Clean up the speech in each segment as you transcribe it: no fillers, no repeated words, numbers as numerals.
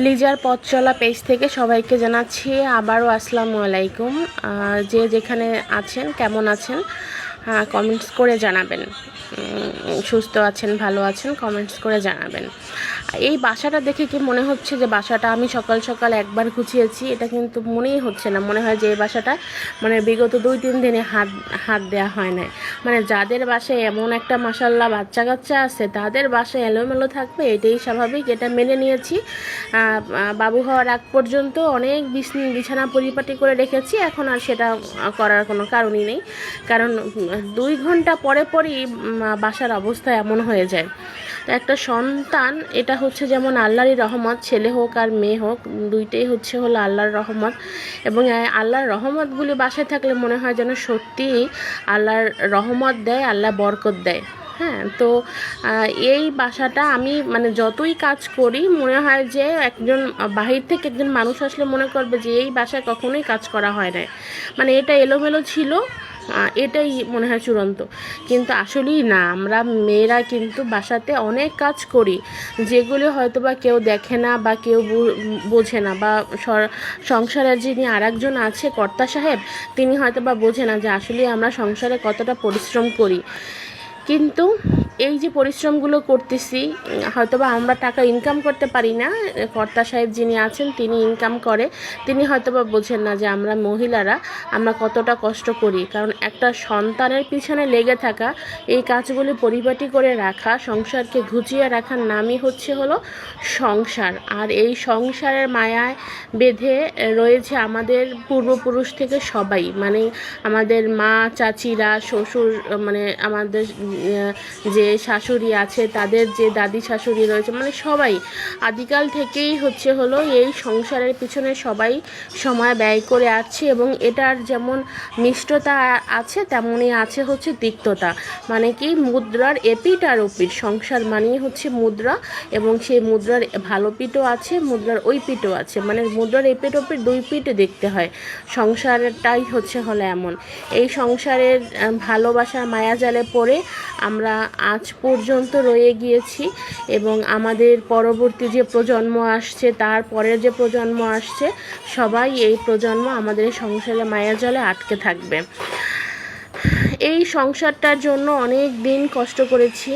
লিজার পথ চলা পেজ থেকে সবাইকে জানাচ্ছি আবারও আসসালামু আলাইকুম। যে যেখানে আছেন কেমন আছেন কমেন্টস করে জানাবেন। সুস্থ আছেন ভালো আছেন কমেন্টস করে জানাবেন। এই বাসাটা দেখে কি মনে হচ্ছে যে বাসাটা আমি সকাল সকাল একবার গুছিয়েছি, এটা কিন্তু মনেই হচ্ছে না। মনে হয় যে এই বাসাটা মানে বিগত 2-3 দিনে হাত দেওয়া হয় নাই। মানে যাদের বাসায় এমন একটা মাশাল্লাহ বাচ্চা কাচ্চা আছে তাদের বাসায় এলোমেলো থাকবে, এটাই স্বাভাবিক, এটা মেনে নিয়েছি। বাবু হওয়ার আগ পর্যন্ত অনেক বিছানা পরিপাটি করে রেখেছি, এখন আর সেটা করার কোনো কারণই নেই। কারণ 2 ঘন্টা পরে পরই বাসার অবস্থা এমন হয়ে যায়। তো একটা সন্তান এটা হচ্ছে যেমন আল্লাহরই রহমত, ছেলে হোক আর মেয়ে হোক দুইটাই হলো আল্লাহর রহমত। এবং আল্লাহর রহমতগুলি বাসায় থাকলে মনে হয় যেন সত্যিই আল্লাহর রহমত দেয়, আল্লাহ বরকত দেয়। হ্যাঁ, তো এই বাসাটা আমি মানে যতই কাজ করি মনে হয় যে একজন বাহির থেকে একজন মানুষ আসলে মনে করবে যে এই বাসায় কখনোই কাজ করা হয় না, মানে এটা এলোমেলো ছিল, এটাই মনে হয় চূড়ান্ত। কিন্তু আসলেই না, আমরা মেয়েরা কিন্তু বাসাতে অনেক কাজ করি যেগুলি হয়তো বা কেউ দেখে না বা কেউ বোঝে না, বা সংসারের যিনি আরেকজন আছে কর্তা সাহেব তিনি হয়তো বা বোঝে না যে আসলে আমরা সংসারে কতটা পরিশ্রম করি। কিন্তু এই যে পরিশ্রমগুলো করতেছি হয়তো বা আমরা টাকা ইনকাম করতে পারি না, কর্তা সাহেব যিনি আছেন তিনি ইনকাম করে, তিনি হয়তো বা বোঝেন না যে আমরা মহিলারা আমরা কতটা কষ্ট করি। কারণ একটা সন্তানের পিছনে লেগে থাকা, এই কাজগুলি পরিপাটি করে রাখা, সংসারকে ঘুচিয়ে রাখার নামই হলো সংসার। আর এই সংসারের মায়ায় বেঁধে রয়েছে আমাদের পূর্বপুরুষ থেকে সবাই, মানে আমাদের মা চাচিরা শ্বশুর, মানে আমাদের যে শাশুড়ি আছে তাদের যে দাদি শাশুড়ি রয়েছে, মানে সবাই আদিকাল থেকেই হলো এই সংসারের পিছনে সবাই সময় ব্যয় করে আসছে। এবং এটার যেমন মিষ্টতা আছে তেমনই আছে তিক্ততা, মানে কি মুদ্রার এপিঠ আর ওপিঠ। সংসার মানেই মুদ্রা, এবং সেই মুদ্রার ভালো পিঠও আছে, মুদ্রার ওই পিঠও আছে, মানে মুদ্রার এপিঠ ওপিঠ 2 পিঠে দেখতে হয়। সংসারটাই হলো এমন। এই সংসারের ভালোবাসার মায়াজালে পড়ে আমরা আজ পর্যন্ত রয়ে গিয়েছি, এবং আমাদের পরবর্তী যে প্রজন্ম আসছে, তার পরের যে প্রজন্ম আসছে, সবাই এই প্রজন্ম আমাদের সংসারে মায়াজালে আটকে থাকবে। এই সংসারটার জন্য অনেক দিন কষ্ট করেছি,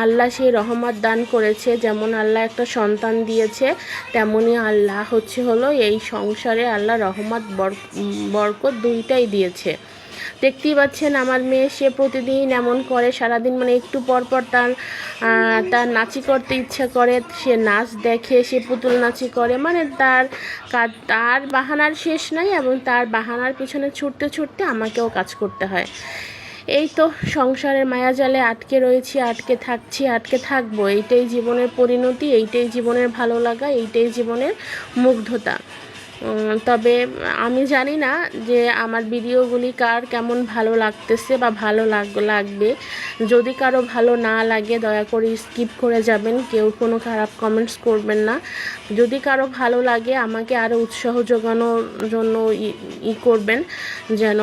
আল্লাহ সেই রহমত দান করেছে। যেমন আল্লাহ একটা সন্তান দিয়েছে, তেমনই আল্লাহ হলো এই সংসারে আল্লাহ রহমত বরকত দুইটাই দিয়েছে। দেখতেই পাচ্ছেন আমার মেয়ে, সে প্রতিদিন এমন করে, সারাদিন মানে একটু পর পর তার নাচি করতে ইচ্ছা করে, সে নাচ দেখে, সে পুতুল নাচি করে, মানে তার বাহানার শেষ নাই, এবং তার বাহানার পিছনে ছুটতে ছুটতে আমাকেও কাজ করতে হয়। এই তো সংসারের মায়াজালে আটকে রয়েছি, আটকে থাকছি, আটকে থাকবো। এইটাই জীবনের পরিণতি, এইটাই জীবনের ভালো লাগা, এইটাই জীবনের মুগ্ধতা। তবে আমি জানি না যে আমার ভিডিওগুলি কার কেমন ভালো লাগতেছে বা ভালো লাগবে। যদি কারো ভালো না লাগে দয়া করে স্কিপ করে যাবেন, কেউ কোনো খারাপ কমেন্টস করবেন না। যদি কারো ভালো লাগে আমাকে আরও উৎসাহ যোগানোর জন্য করবেন, যেন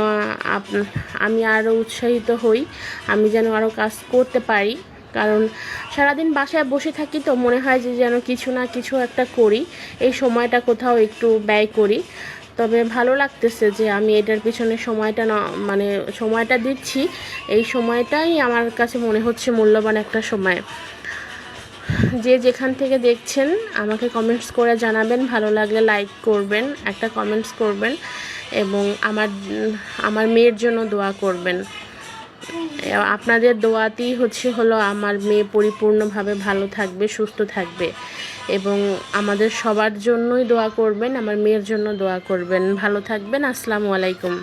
আমি আরও উৎসাহিত হই, আমি যেন আরও কাজ করতে পারি। কারণ সারাদিন বাসায় বসে থাকি তো মনে হয় যে যেন কিছু না কিছু একটা করি, এই সময়টা কোথাও একটু ব্যয় করি। তবে ভালো লাগতেছে যে আমি এটার পিছনে সময়টা দিচ্ছি। এই সময়টাই আমার কাছে মনে হচ্ছে মূল্যবান একটা সময়। যে যেখান থেকে দেখছেন আমাকে কমেন্টস করে জানাবেন, ভালো লাগলে লাইক করবেন, একটা কমেন্টস করবেন, এবং আমার মেয়ের জন্য দোয়া করবেন। আপনাদের দোয়াতেই আমার মেয়ে পরিপূর্ণভাবে ভালো থাকবে, সুস্থ থাকবে, এবং আমাদের সবার জন্যই দোয়া করবেন, আমার মেয়ের জন্য দোয়া করবেন। ভালো থাকবেন। আসসালামু আলাইকুম।